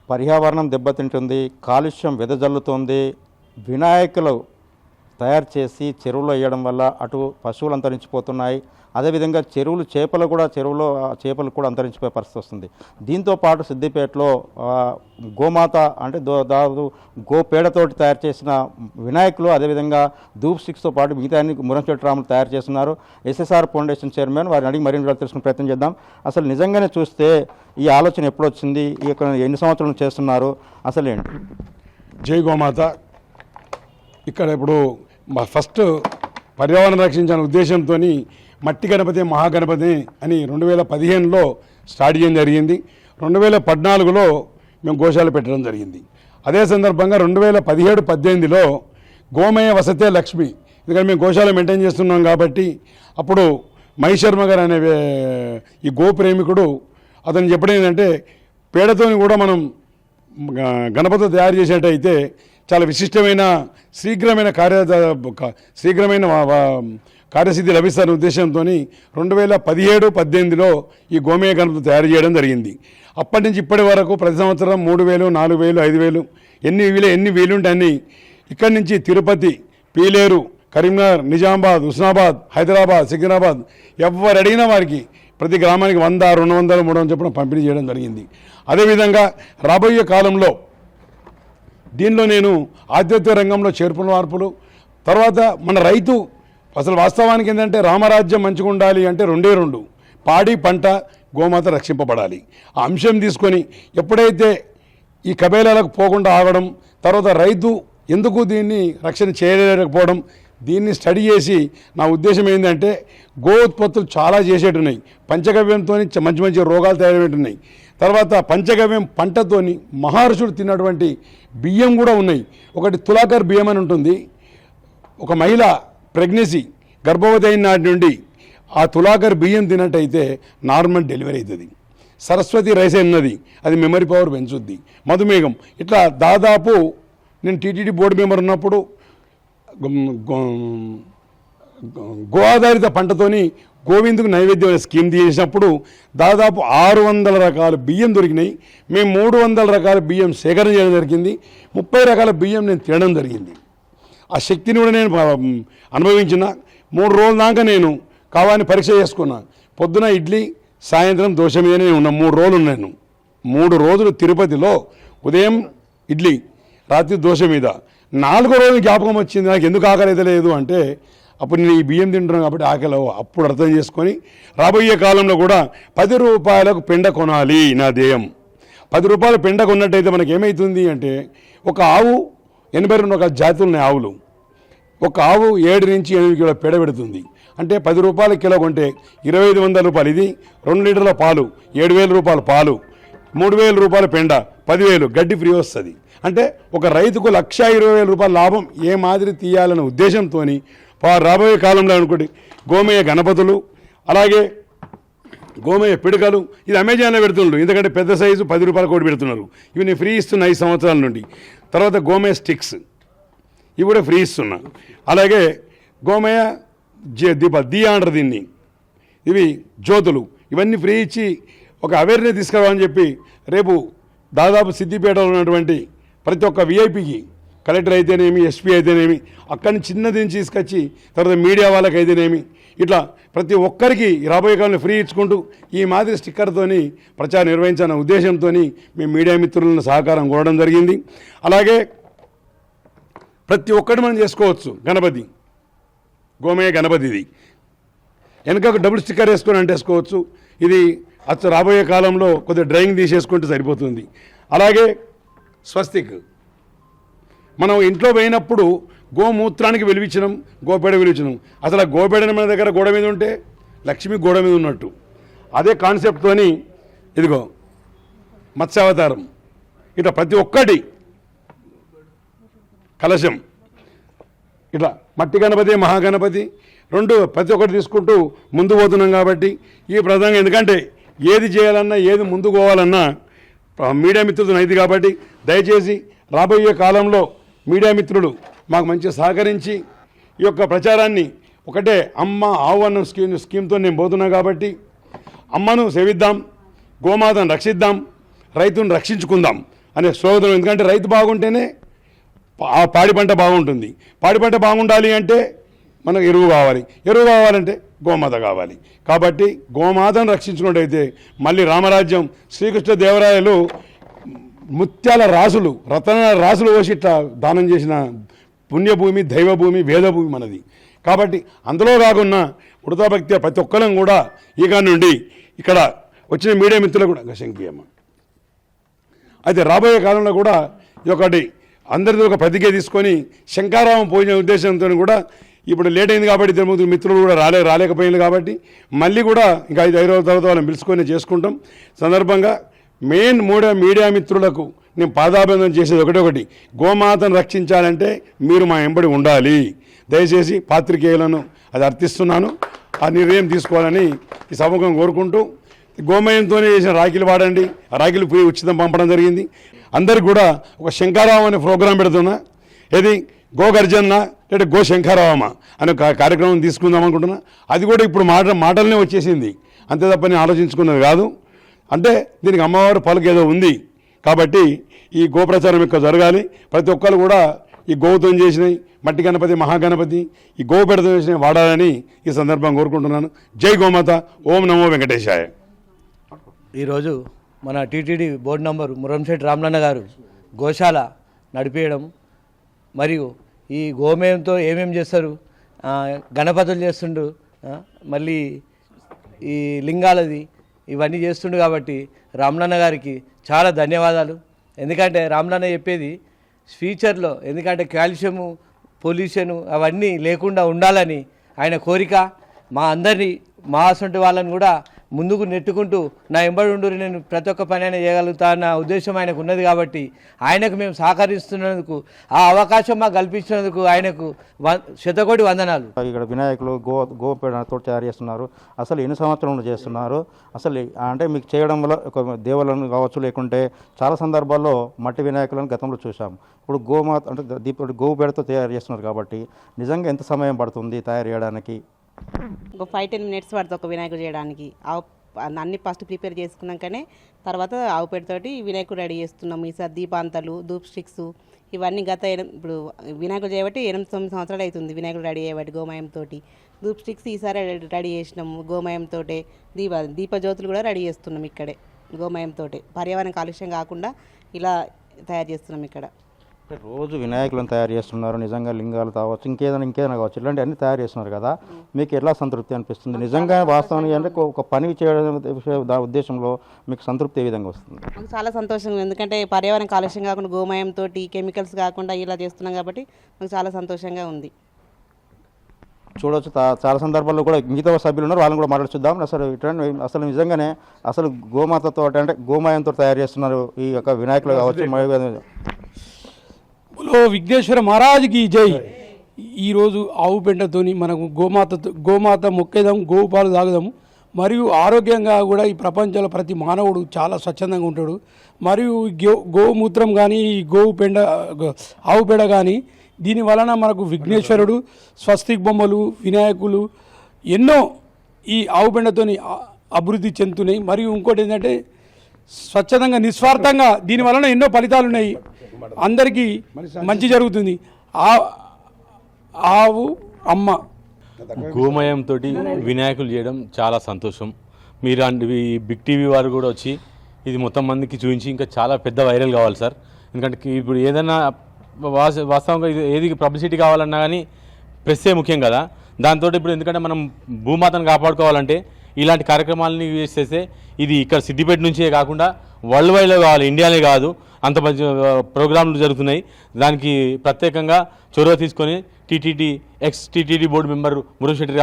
పర్యావరణం దెబ్బతింటుంది, కాలుష్యం వెదజల్లుతోంది. వినాయకులు తయారు చేసి చెరువులో వేయడం వల్ల అటు పశువులు అంతరించిపోతున్నాయి, అదేవిధంగా చేపలు కూడా అంతరించిపోయే పరిస్థితి వస్తుంది. దీంతోపాటు సిద్దిపేటలో గోమాత అంటే దాదాపు గోపేడతోటి తయారు చేసిన వినాయకులు, అదేవిధంగా ధూప్ స్టిక్స్తో పాటు మిగతా అన్ని మురంచెట్టు రాములు తయారు చేస్తున్నారు. ఎస్ఎస్ఆర్ ఫౌండేషన్ చైర్మన్ వారిని అడిగి మరిన్ని వివరాలు తెలుసుకునే ప్రయత్నం చేద్దాం. అసలు నిజంగానే చూస్తే ఈ ఆలోచన ఎప్పుడు వచ్చింది, ఎన్ని సంవత్సరాలు చేస్తున్నారు, అసలు ఏంటి? జై గోమాత. ఇక్కడ ఇప్పుడు ఫస్ట్ పర్యావరణం రక్షించాలనే ఉద్దేశంతో మట్టి గణపతి మహాగణపతి అని 2015లో స్టార్ట్ చేయడం జరిగింది. 2014లో మేము గోశాల పెట్టడం జరిగింది. అదే సందర్భంగా 2017-18లో గోమయ వసతే లక్ష్మి, ఎందుకంటే మేము గోశాల మెయింటైన్ చేస్తున్నాం కాబట్టి అప్పుడు మహిశర్మ గారు అనే ఈ గోప్రేమికుడు అతను చెప్పడం ఏంటంటే పేడతోని కూడా మనం గణపతి తయారు చేసేటైతే చాలా విశిష్టమైన శీఘ్రమైన కార్యసిద్ధి లభిస్తున్న ఉద్దేశంతో 2017-18లో ఈ గోమయ గణపతి తయారు చేయడం జరిగింది. అప్పటి నుంచి ఇప్పటి వరకు ప్రతి సంవత్సరం 3,000, 4,000, 5,000 ఎన్ని వీలుంటే అన్ని ఇక్కడి నుంచి తిరుపతి, పీలేరు, కరీంనగర్, నిజామాబాద్, హుస్నాబాద్, హైదరాబాద్, సికింద్రాబాద్ ఎవరు అడిగినా వారికి ప్రతి గ్రామానికి 100, 200, 300 చొప్పున పంపిణీ చేయడం జరిగింది. అదేవిధంగా రాబోయే కాలంలో దీనిలో నేను ఆధ్యాత్మిక రంగంలో చేర్పుల మార్పులు, తర్వాత మన రైతు అసలు వాస్తవానికి ఏంటంటే రామరాజ్యం మంచిగా ఉండాలి అంటే 2 పాడి పంట గోమాత రక్షింపబడాలి. ఆ అంశం తీసుకొని ఎప్పుడైతే ఈ కబేలాలకు పోకుండా ఆగడం, తర్వాత రైతు ఎందుకు దీన్ని రక్షణ చేయలేకపోవడం, దీన్ని స్టడీ చేసి నా ఉద్దేశం ఏంటంటే గో ఉత్పత్తులు చాలా చేసేటున్నాయి. పంచగవ్యంతో మంచి రోగాలు తయారవుతున్నాయి. తర్వాత పంచగవ్యం పంటతోని మహర్షులు తిన్నటువంటి బియ్యం కూడా ఉన్నాయి. ఒకటి తులాకర్ బియ్యం అని ఉంటుంది. ఒక మహిళ ప్రెగ్నెన్సీ గర్భవతి అయిన నాటి నుండి ఆ తులాకర్ బియ్యం తిన్నట్టయితే నార్మల్ డెలివరీ అవుతుంది. సరస్వతి రైస్ అన్నది అది మెమరీ పవర్ పెంచుద్ది. మధుమేహం ఇట్లా దాదాపు నేను టీటీడీ బోర్డు మెంబర్ ఉన్నప్పుడు గో ఆధారిత పంటతోని గోవిందుకు నైవేద్యం అనే స్కీమ్ తీసినప్పుడు దాదాపు 600 రకాల బియ్యం దొరికినాయి. మేము 300 రకాల బియ్యం సేకరణ చేయడం జరిగింది. 30 రకాల బియ్యం నేను తినడం జరిగింది. ఆ శక్తిని కూడా నేను అనుభవించిన. 3 రోజుల దాకా నేను కావాలని పరీక్ష చేసుకున్నా. పొద్దున ఇడ్లీ, సాయంత్రం దోశ మీదనే ఉన్నా. 3 రోజులు ఉన్నాను. 3 రోజులు తిరుపతిలో ఉదయం ఇడ్లీ, రాత్రి దోశ మీద. 4వ రోజు జ్ఞాపకం వచ్చింది నాకు ఎందుకు ఆకలి అయితే లేదు అంటే అప్పుడు నేను ఈ బియ్యం తింటున్నాను కాబట్టి ఆకలి అప్పుడు అర్థం చేసుకొని రాబోయే కాలంలో కూడా 10 రూపాయలకు పెండ కొనాలి నా ధ్యేయం. 10 రూపాయల పెండ కొన్నట్టయితే మనకి ఏమవుతుంది అంటే ఒక ఆవు 82 రకాల జాతులు ఉన్నాయి ఆవులు. ఒక ఆవు 7 నుంచి 8 కిలో పెడ పెడుతుంది. అంటే 10 రూపాయల కిలో కొంటే 2,500 రూపాయలు. ఇది 2 లీటర్ల పాలు 7,000 రూపాయల పాలు, 3,000 రూపాయల పెండ, 10,000 గడ్డి ఫ్రీ వస్తుంది. అంటే ఒక రైతుకు 1,20,000 రూపాయల లాభం ఏ మాదిరి తీయాలనే ఉద్దేశంతో రాబోయే కాలంలో అనుకోండి గోమయ గణపతులు, అలాగే గోమయ పిడకలు ఇది అమెజాన్లో పెడుతున్నారు. ఎందుకంటే పెద్ద సైజు 10 రూపాయల కోటి పెడుతున్నారు. ఇవి నేను ఫ్రీ ఇస్తున్నా 5 సంవత్సరాల నుండి. తర్వాత గోమయ స్టిక్స్ ఇవి కూడా ఫ్రీ ఇస్తున్నా. అలాగే గోమయ దీప అంటారు దీన్ని, ఇవి జ్యోతులు ఇవన్నీ ఫ్రీ ఇచ్చి ఒక అవేర్నెస్ తీసుకురావాలని చెప్పి రేపు దాదాపు సిద్దిపేటలో ఉన్నటువంటి ప్రతి ఒక్క విఐపికి కలెక్టర్ అయితేనేమి, ఎస్పీ అయితేనేమి, అక్కడి చిన్నది నుంచి తీసుకొచ్చి తర్వాత మీడియా వాళ్ళకి అయితేనేమి ఇట్లా ప్రతి ఒక్కరికి రాబోయే కాలంలో ఫ్రీ ఇచ్చుకుంటూ ఈ మాదిరి స్టిక్కర్తోని ప్రచారం నిర్వహించాలన్న ఉద్దేశంతో మేము మీడియా మిత్రులను సహకారం కోరడం జరిగింది. అలాగే ప్రతి ఒక్కటి మనం చేసుకోవచ్చు. గణపతి గోమయ గణపతి ఇది వెనక డబుల్ స్టిక్కర్ వేసుకొని అంటేసుకోవచ్చు. ఇది రాబోయే కాలంలో కొద్దిగా డ్రాయింగ్ తీసేసుకుంటే సరిపోతుంది. అలాగే స్వస్తిక్ మనం ఇంట్లో పోయినప్పుడు గోమూత్రానికి వెలిపించడం, గోపేడ వెలిపించడం. అసలు ఆ గోపేడని మన దగ్గర గోడ మీద ఉంటే లక్ష్మి గోడ మీద ఉన్నట్టు. అదే కాన్సెప్ట్తోని ఇదిగో మత్స్యావతారం ఇట్లా ప్రతి ఒక్కటి కలశం ఇట్లా మట్టి గణపతి మహాగణపతి 2 ప్రతి ఒక్కటి తీసుకుంటూ ముందు పోతున్నాం కాబట్టి ఈ ప్రధానంగా ఎందుకంటే ఏది చేయాలన్నా ఏది ముందు పోవాలన్నా మీడియా మిత్రులతో అయితే కాబట్టి దయచేసి రాబోయే కాలంలో మీడియా మిత్రులు మాకు మంచిగా సహకరించి ఈ యొక్క ప్రచారాన్ని ఒకటే అమ్మ ఆవు అన్న స్కీమ్తో నేను పోతున్నా కాబట్టి అమ్మను సేవిద్దాం, గోమాతను రక్షిద్దాం, రైతును రక్షించుకుందాం అనే స్లోగన్. ఎందుకంటే రైతు బాగుంటేనే ఆ పాడి పంట బాగుంటుంది. పాడి పంట బాగుండాలి అంటే మనకు ఎరువు కావాలి, ఎరువు కావాలంటే గోమాత కావాలి. కాబట్టి గోమాతను రక్షించుకున్నట్టయితే మళ్ళీ రామరాజ్యం శ్రీకృష్ణదేవరాయలు ముత్యాల రాసులు, రతనాల రాసులు పోసి ఇట్లా దానం చేసిన పుణ్యభూమి, దైవభూమి, వేదభూమి మనది. కాబట్టి అందులో కాకుండా వృతాభక్తి ప్రతి ఒక్కరం కూడా ఇక నుండి ఇక్కడ వచ్చిన మీడియా మిత్రులు కూడా శంకియమ్మ అయితే రాబోయే కాలంలో కూడా ఒకటి అందరితో ఒక ప్రతిజ్ఞ తీసుకొని శంకారావం పోయిన ఉద్దేశంతో కూడా ఇప్పుడు లేట్ అయింది కాబట్టి ఇద్దరు మిత్రులు కూడా రాలేకపోయింది కాబట్టి మళ్ళీ కూడా ఇంకా 5 రోజుల తర్వాత వాళ్ళని పిలుచుకొని చేసుకుంటాం. సందర్భంగా మెయిన్ మీడియా మిత్రులకు నేను పాదాభివందనం చేసేది ఒకటి, గోమాతను రక్షించాలంటే మీరు మా వెంబడి ఉండాలి. దయచేసి పాత్రికేయులను అది అర్థిస్తున్నాను, ఆ నిర్ణయం తీసుకోవాలని ఈ సభకు కోరుకుంటూ, గోమయంతోనే చేసిన రాఖీలు వాడండి. ఆ రాఖీలు ఫ్రీ ఉచితం పంపడం జరిగింది. అందరికి కూడా ఒక శంకారావం అనే ప్రోగ్రాం పెడుతున్నా. ఏది గోగర్జన లేదా గో శంకారావమా అనే కార్యక్రమం తీసుకుందాం అనుకుంటున్నా. అది కూడా ఇప్పుడు మాటలనే వచ్చేసింది, అంతే తప్ప నేను ఆలోచించుకున్నది కాదు. అంటే దీనికి అమ్మవారు పలుకు ఏదో ఉంది కాబట్టి ఈ గోప్రచారం ఎక్కువ జరగాలి. ప్రతి ఒక్కరు కూడా ఈ గోవుతో చేసినవి, మట్టి గణపతి, మహాగణపతి, ఈ గోవు పెడతో చేసినవి వాడాలని ఈ సందర్భంగా కోరుకుంటున్నాను. జై గోమాత. ఓం నమో వెంకటేశాయ. ఈరోజు మన TTD board number Muramshetti Ramalanna గారు గోశాల నడిపేయడం, మరియు ఈ గోమయంతో ఏమేమి చేస్తారు, గణపతులు చేస్తుండు, మళ్ళీ ఈ లింగాలది ఇవన్నీ చేస్తుండు. కాబట్టి రామలన్న గారికి చాలా ధన్యవాదాలు. ఎందుకంటే రామలన్న చెప్పేది ఫ్యూచర్లో, ఎందుకంటే కాల్షియము, పొల్యూషను అవన్నీ లేకుండా ఉండాలని ఆయన కోరిక. మా అందరినీ, మా అసంటి వాళ్ళని కూడా ముందుకు నెట్టుకుంటూ నా ఎంబడి ఉండు, నేను ప్రతి ఒక్క పని అయినా చేయగలుగుతా అన్న ఉద్దేశం ఆయనకు ఉన్నది. కాబట్టి ఆయనకు మేము సహకరిస్తున్నందుకు, ఆ అవకాశం మాకు కల్పించినందుకు ఆయనకు శతకోటి వందనాలు. ఇక్కడ వినాయకులు గోపేడతో తయారు చేస్తున్నారు. అసలు ఎన్ని సంవత్సరాలు చేస్తున్నారు? అసలు అంటే మీకు చేయడం వల్ల ఒక దేవులను కావచ్చు, లేకుంటే చాలా సందర్భాల్లో మట్టి వినాయకులను గతంలో చూసాం. ఇప్పుడు గోమాత అంటే గోవు పేడతో తయారు చేస్తున్నారు కాబట్టి నిజంగా ఎంత సమయం పడుతుంది తయారు చేయడానికి? ఒక 5-10 minutes పడుతుంది ఒక వినాయకుడు చేయడానికి. అన్ని ఫస్ట్ ప్రిపేర్ చేసుకున్నాకనే తర్వాత ఆవు పేడతోటి వినాయకుడు రెడీ చేస్తున్నాము. ఈసారి దీపాంతలు, ధూప్ స్టిక్స్ ఇవన్నీ ఇప్పుడు వినాయకుడు చేయబట్టి 8-9 సంవత్సరాలు అవుతుంది వినాయకుడు రెడీ చేయబట్టి గోమయంతో. ధూప్ స్టిక్స్ ఈసారి రెడీ చేసినాము గోమయంతో. దీపజ్యోతులు కూడా రెడీ చేస్తున్నాం ఇక్కడే గోమయంతో. పర్యావరణ కాలుష్యం కాకుండా ఇలా తయారు చేస్తున్నాం ఇక్కడ. రోజు వినాయకులను తయారు చేస్తున్నారు, నిజంగా లింగాలు కావచ్చు, ఇంకేదైనా కావచ్చు, ఇలాంటి అన్ని తయారు చేస్తున్నారు కదా, మీకు ఎట్లా సంతృప్తి అనిపిస్తుంది? నిజంగా వాస్తవానికి అంటే ఒక పని చేయడం ఉద్దేశంలో మీకు సంతృప్తి ఏ విధంగా వస్తుంది? మాకు చాలా సంతోషంగా, ఎందుకంటే పర్యావరణ కాలుష్యం కాకుండా గోమయంతో కెమికల్స్ కాకుండా ఇలా చేస్తున్నాం కాబట్టి మాకు చాలా సంతోషంగా ఉంది. చూడవచ్చు, చాలా సందర్భాల్లో కూడా మిగతా సభ్యులు ఉన్నారు, వాళ్ళని కూడా మాట్లాడుచుద్దాం. అసలు నిజంగానే అసలు గోమాతతో అంటే గోమయంతో తయారు చేస్తున్నారు ఈ యొక్క వినాయకులు కావచ్చు. బోలో విఘ్నేశ్వర మహారాజుకి జై. ఈరోజు ఆవు పెంటతోని మనకు గోమాత మొక్కేదాము, గోవు పాలు తాగుదాము. మరియు ఆరోగ్యంగా కూడా ఈ ప్రపంచంలో ప్రతి మానవుడు చాలా స్వచ్ఛందంగా ఉంటాడు. మరియు గోమూత్రం కానీ, ఈ ఆవు పెండ కానీ, దీని వలన మనకు విఘ్నేశ్వరుడు, స్వస్తిక్ బొమ్మలు, వినాయకులు ఎన్నో ఈ ఆవు పెండతోని అభివృద్ధి చెందుతున్నాయి. మరియు ఇంకోటి ఏంటంటే స్వచ్ఛందంగా, నిస్వార్థంగా దీని వలన ఎన్నో ఫలితాలు ఉన్నాయి. అందరికీ మంచి జరుగుతుంది. ఆవు అమ్మ గోమయంతో వినాయకులు చేయడం చాలా సంతోషం. మీరు బిగ్ టీవీ వారు కూడా వచ్చి ఇది మొత్తం మందికి చూపించి ఇంకా చాలా పెద్ద వైరల్ కావాలి సార్. ఎందుకంటే ఇప్పుడు ఏదైనా వాస్తవంగా ఏది పబ్లిసిటీ కావాలన్నా కానీ ప్రెస్సే ముఖ్యం కదా. దాంతో ఇప్పుడు ఎందుకంటే మనం భూమాతను కాపాడుకోవాలంటే ఇలాంటి కార్యక్రమాలని యూజ్ చేస్తే ఇది ఇక్కడ సిద్దిపేట నుంచే కాకుండా వరల్డ్ వైడ్లో కావాలి, ఇండియానే కాదు. అంత మంచి ప్రోగ్రాంలు జరుగుతున్నాయి. దానికి ప్రత్యేకంగా చొరవ తీసుకొని TTD board member Muramshetti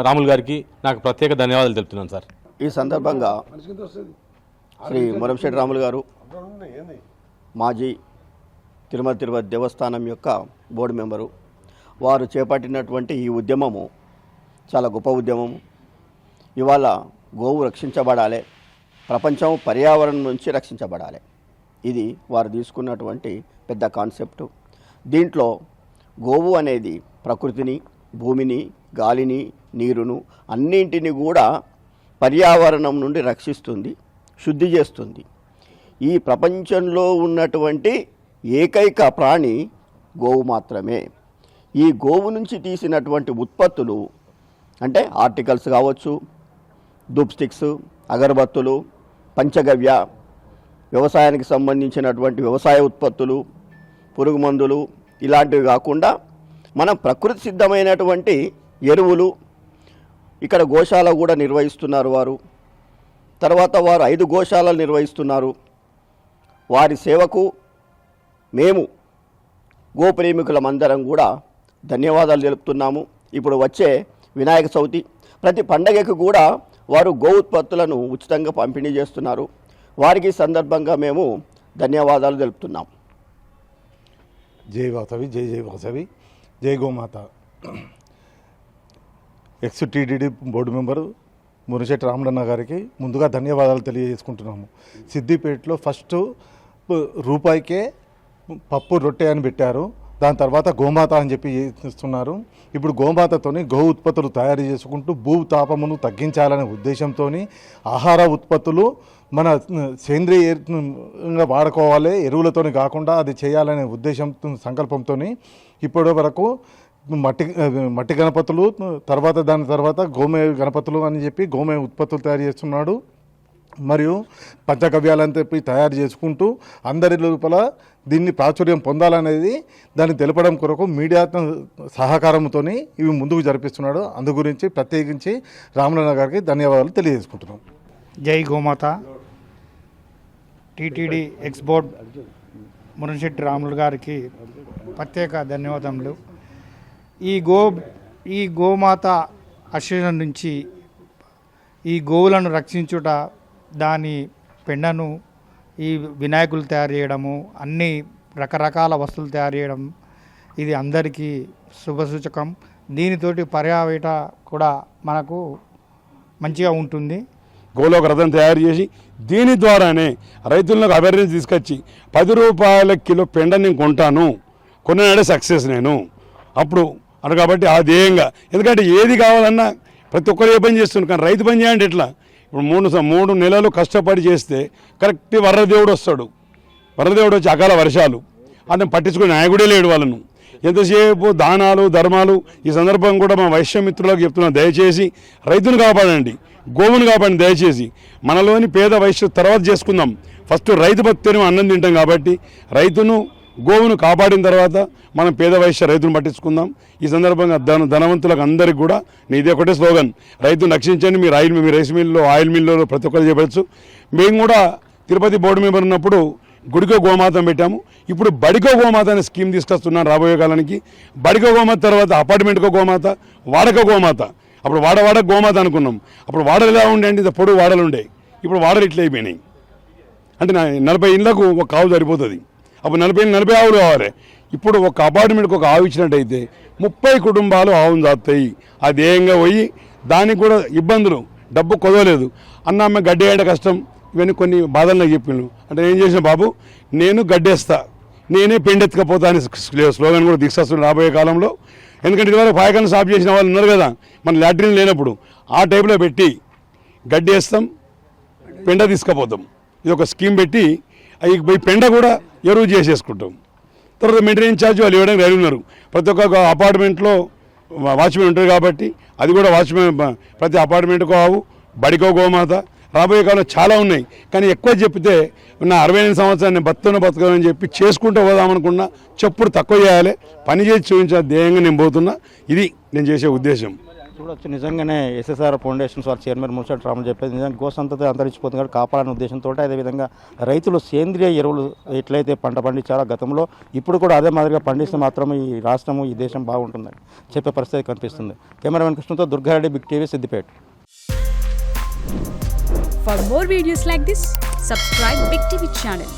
Ramulu గారికి నాకు ప్రత్యేక ధన్యవాదాలు తెలుపుతున్నాను సార్. ఈ సందర్భంగా శ్రీ మురంశెట్టి రాములు గారు మాజీ తిరుపతి దేవస్థానం యొక్క బోర్డు మెంబరు, వారు చేపట్టినటువంటి ఈ ఉద్యమము చాలా గొప్ప ఉద్యమము. ఇవాళ గోవు రక్షించబడాలి, ప్రపంచం పర్యావరణం నుంచి రక్షించబడాలి. ఇది వారు తీసుకున్నటువంటి పెద్ద కాన్సెప్టు. దీంట్లో గోవు అనేది ప్రకృతిని, భూమిని, గాలిని, నీరును అన్నింటినీ కూడా పర్యావరణం నుండి రక్షిస్తుంది, శుద్ధి చేస్తుంది. ఈ ప్రపంచంలో ఉన్నటువంటి ఏకైక ప్రాణి గోవు మాత్రమే. ఈ గోవు నుంచి తీసినటువంటి ఉత్పత్తులు అంటే ఆర్టికల్స్ కావచ్చు, ధూప్ స్టిక్స్, అగరబత్తులు, పంచగవ్య, వ్యవసాయానికి సంబంధించినటువంటి వ్యవసాయ ఉత్పత్తులు, పురుగు మందులు ఇలాంటివి కాకుండా మనం ప్రకృతి సిద్ధమైనటువంటి ఎరువులు ఇక్కడ గోశాల కూడా నిర్వహిస్తున్నారు వారు. తర్వాత వారు 5 గోశాలలు నిర్వహిస్తున్నారు. వారి సేవకు మేము గోప్రేమికులమందరం కూడా ధన్యవాదాలు తెలుపుతున్నాము. ఇప్పుడు వచ్చే వినాయక చవితి ప్రతి పండగకు కూడా వారు గో ఉత్పత్తులను ఉచితంగా పంపిణీ చేస్తున్నారు. వారికి సందర్భంగా మేము ధన్యవాదాలు తెలుపుతున్నాం. జై వాసవి, జై జై వాసవి, జై గోమాత. X-TTD board member Murishetti Ramalanna గారికి ముందుగా ధన్యవాదాలు తెలియజేసుకుంటున్నాము. సిద్దిపేటలో ఫస్ట్ రూపాయికే పప్పు రొట్టె అని పెట్టారు. దాని తర్వాత గోమాత అని చెప్పి ఇస్తున్నారు. ఇప్పుడు గోమాతతోని గో ఉత్పత్తులు తయారు చేసుకుంటూ భూతాపమును తగ్గించాలనే ఉద్దేశంతో ఆహార ఉత్పత్తులు మన సేంద్రియంగా వాడుకోవాలి, ఎరువులతోని కాకుండా అది చేయాలనే ఉద్దేశం సంకల్పంతో ఇప్పటి వరకు మట్టి గణపతులు, దాని తర్వాత గోమయ గణపతులు అని చెప్పి గోమయ ఉత్పత్తులు తయారు చేస్తున్నాడు. మరియు పంచగవ్యాలని చెప్పి తయారు చేసుకుంటూ అందరి లోపల దీన్ని ప్రాచుర్యం పొందాలనేది దాన్ని తెలపడం కొరకు మీడియా సహకారంతో ఇవి ముందుకు జరిపిస్తున్నాడు. అందు గురించి ప్రత్యేకించి రామలన్న గారికి ధన్యవాదాలు తెలియజేసుకుంటున్నాం. జై గోమాత. TTD X board Muramshetti Ramulu గారికి ప్రత్యేక ధన్యవాదములు. ఈ గోమాత అశేషం నుంచి ఈ గోవులను రక్షించుట, దాని పెండను ఈ వినాయకులు తయారు చేయడము, అన్ని రకరకాల వస్తువులు తయారు చేయడం, ఇది అందరికీ శుభసూచకం. దీనితోటి పర్యావేట కూడా మనకు మంచిగా ఉంటుంది. గోలోక రథం తయారు చేసి దీని ద్వారానే రైతులకు అవేర్నెస్ తీసుకొచ్చి 10 రూపాయల కిలో పెండ నేను కొంటాను, కొన్నాడే సక్సెస్ నేను అప్పుడు అను. కాబట్టి ఆ ధ్యేయంగా, ఎందుకంటే ఏది కావాలన్నా ప్రతి ఒక్కరు ఏ పని చేస్తున్నారు, కానీ రైతు పని చేయండి ఎట్లా? ఇప్పుడు 3 నెలలు కష్టపడి చేస్తే కరెక్ట్ వరదేవుడు వస్తాడు. వరదేవుడు వచ్చి అకాల వర్షాలు అతను పట్టించుకునే నాయకుడే లేడు వాళ్ళను. ఎంతసేపు దానాలు ధర్మాలు. ఈ సందర్భం కూడా మా వైశ్యమిత్రులకు చెప్తున్నాను, దయచేసి రైతును కాపాడండి, గోవును కాపాడండి దయచేసి. మనలోని పేద వైశ్య తర్వాత చేసుకుందాం, ఫస్ట్ రైతు బతిని అన్నం తింటాం. కాబట్టి రైతును గోవును కాపాడిన తర్వాత మనం పేద వైశ్య రైతును పట్టించుకుందాం. ఈ సందర్భంగా ధనవంతులకు అందరికీ కూడా ఇది ఒకటే స్లోగన్, రైతును రక్షించండి. మీ రైస్ మిల్లు, ఆయిల్ మిల్లు ప్రతి ఒక్కరు చెప్పచ్చు. మేము కూడా తిరుపతి బోర్డు మెంబర్ ఉన్నప్పుడు గుడికో గోమాత పెట్టాము. ఇప్పుడు బడికో గోమాత అనే స్కీమ్ తీసుకొస్తున్నాను రాబోయే కాలానికి. బడికో గోమాత తర్వాత అపార్ట్మెంట్కో గోమాత, వాడకో గోమాత. అప్పుడు వాడ గోమాత అనుకున్నాం. అప్పుడు వాడలు ఎలా ఉండే అంటే పొడుగు వాడలు ఉండే, ఇప్పుడు వాడలు ఇట్లా అయిపోయినాయి. అంటే 40 ఇళ్ళకు ఒక ఆవు సరిపోతుంది. అప్పుడు 40 ఆవులు కావాలి. ఇప్పుడు ఒక అపార్ట్మెంట్కి ఒక ఆవు ఇచ్చినట్టయితే 30 కుటుంబాలు ఆవును దాస్తాయి. ఆ ధ్యేయంగా పోయి దానికి కూడా ఇబ్బందులు, డబ్బు కుదవలేదు. అన్న గడ్డి వేయడం కష్టం, ఇవన్నీ కొన్ని బాధలు నాకు చెప్పిండు. అంటే ఏం చేసిన బాబు, నేను గడ్డేస్తా, నేనే పెండెత్తుకపోతా అని స్లోగన్ కూడా తీసుకొస్తున్నాను రాబోయే కాలంలో. ఎందుకంటే ఇదివరకు పాయకాలను సాఫ్ చేసిన వాళ్ళు ఉన్నారు కదా, మన లాట్రిన్ లేనప్పుడు ఆ టైప్లో పెట్టి గడ్డి వేస్తాం, పెండ తీసుకుపోతాం. ఇది ఒక స్కీమ్ పెట్టి ఈ పెండ కూడా ఎరువు చేసేసుకుంటాం. తర్వాత మెయింటెనెన్స్ ఛార్జ్ వాళ్ళు ఇవ్వడానికి రెడీ ఉన్నారు. ప్రతి ఒక్క అపార్ట్మెంట్లో వాచ్మెన్ ఉంటుంది కాబట్టి అది కూడా వాచ్మెన్ ప్రతి అపార్ట్మెంట్కో ఆవు, బడికో గోమాత. రాబోయే కాలంలో చాలా ఉన్నాయి, కానీ ఎక్కువ చెప్తే నా 68 సంవత్సరాన్ని బతకని చెప్పి చేసుకుంటూ పోదామనుకున్నా చెప్పుడు తక్కువ చేయాలి, పని చేసి చూపించే ధ్యేయంగా నేను పోతున్నా. ఇది నేను చేసే ఉద్దేశం. చూడొచ్చు, నిజంగానే ఎస్ఎస్ఆర్ ఫౌండేషన్స్ వారి చైర్మన్ మురిశెట్టి రాములు చెప్పేది నిజంగా గోసంతతి అంతరించిపోతుంది కాబట్టి కాపాడాలనే ఉద్దేశంతో, అదేవిధంగా రైతులు సేంద్రియ ఎరువులు ఎట్లయితే పంట పండించారో గతంలో, ఇప్పుడు కూడా అదే మాదిరిగా పండిస్తే మాత్రం ఈ రాష్ట్రము, ఈ దేశం బాగుంటుందని చెప్పే పరిస్థితి కనిపిస్తుంది. కెమెరామెన్ కృష్ణతో Durgareddy, Big TV, Siddipet. For more videos like this, subscribe Big TV channel.